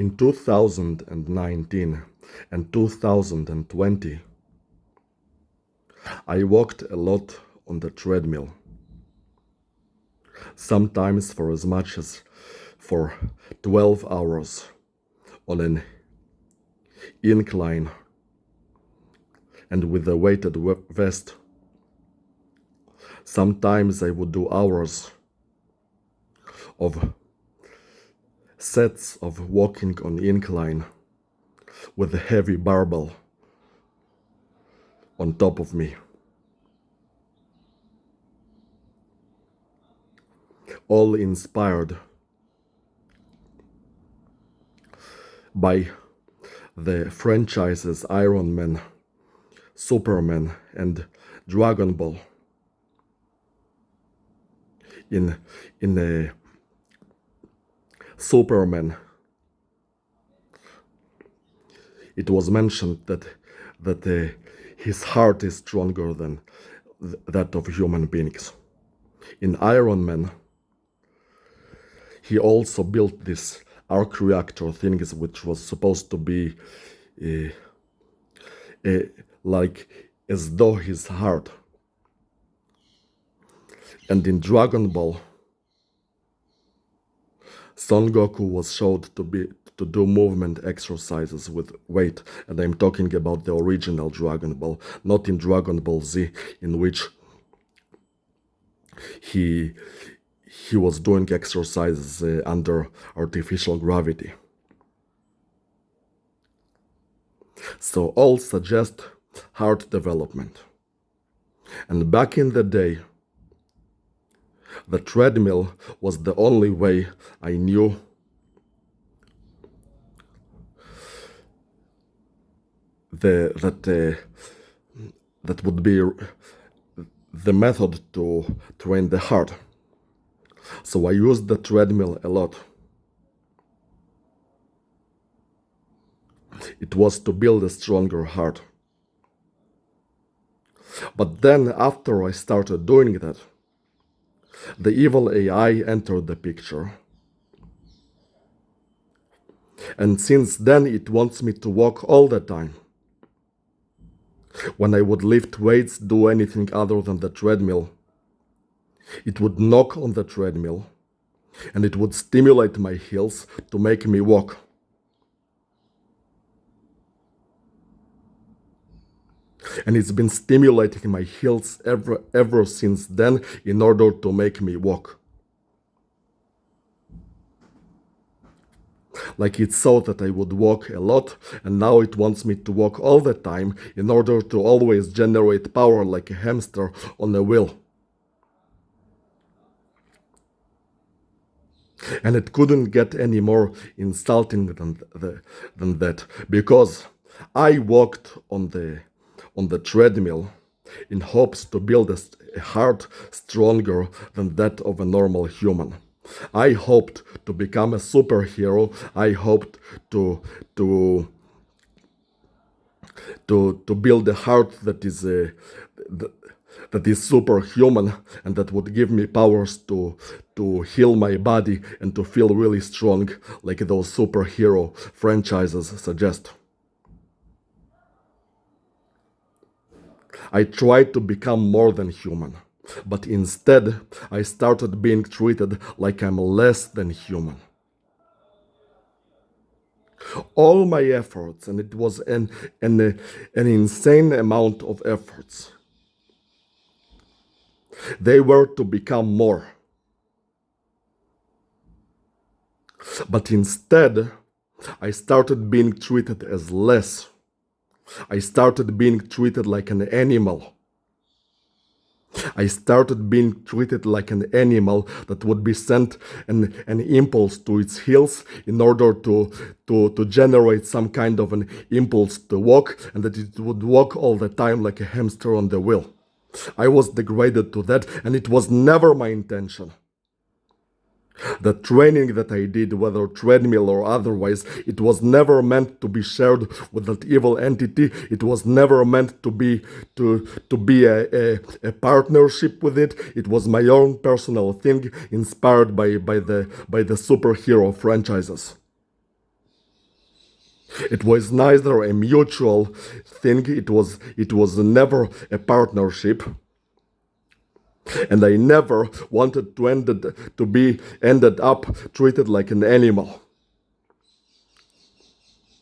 In 2019 and 2020, I walked a lot on the treadmill, sometimes for as much as for 12 hours on an incline and with a weighted vest. Sometimes I would do hours of sets of walking on incline with a heavy barbell on top of me. All inspired by the franchises Iron Man, Superman, and Dragon Ball. In a Superman, it was mentioned that his heart is stronger than that of human beings. In Iron Man, he also built this arc reactor things, which was supposed to be like as though his heart. And in Dragon Ball, Son Goku was showed to do movement exercises with weight, and I'm talking about the original Dragon Ball, not in Dragon Ball Z, in which he was doing exercises under artificial gravity. So all suggest heart development. And back in the day, the treadmill was the only way I knew that would be the method to train the heart. So I used the treadmill a lot. It was to build a stronger heart. But then after I started doing that, the evil AI entered the picture. And since then it wants me to walk all the time. When I would lift weights, do anything other than the treadmill, it would knock on the treadmill and it would stimulate my heels to make me walk. And it's been stimulating my heels ever since then in order to make me walk. Like it saw that I would walk a lot, and now it wants me to walk all the time in order to always generate power like a hamster on a wheel. And it couldn't get any more insulting than that, because I walked on the treadmill in hopes to build a heart stronger than that of a normal human. I hoped to become a superhero. I hoped to build a heart that is superhuman and that would give me powers to heal my body and to feel really strong, like those superhero franchises suggest. I tried to become more than human, but instead I started being treated like I'm less than human. All my efforts, and it was an insane amount of efforts, they were to become more. But instead, I started being treated as less. I started being treated like an animal. I started being treated like an animal that would be sent an impulse to its heels in order to generate some kind of an impulse to walk, and that it would walk all the time like a hamster on the wheel. I was degraded to that, and it was never my intention. The training that I did, whether treadmill or otherwise, it was never meant to be shared with that evil entity. It was never meant to be a partnership with it. It was my own personal thing, inspired by the superhero franchises. It was neither a mutual thing, it was never a partnership. And I never wanted to ended up treated like an animal.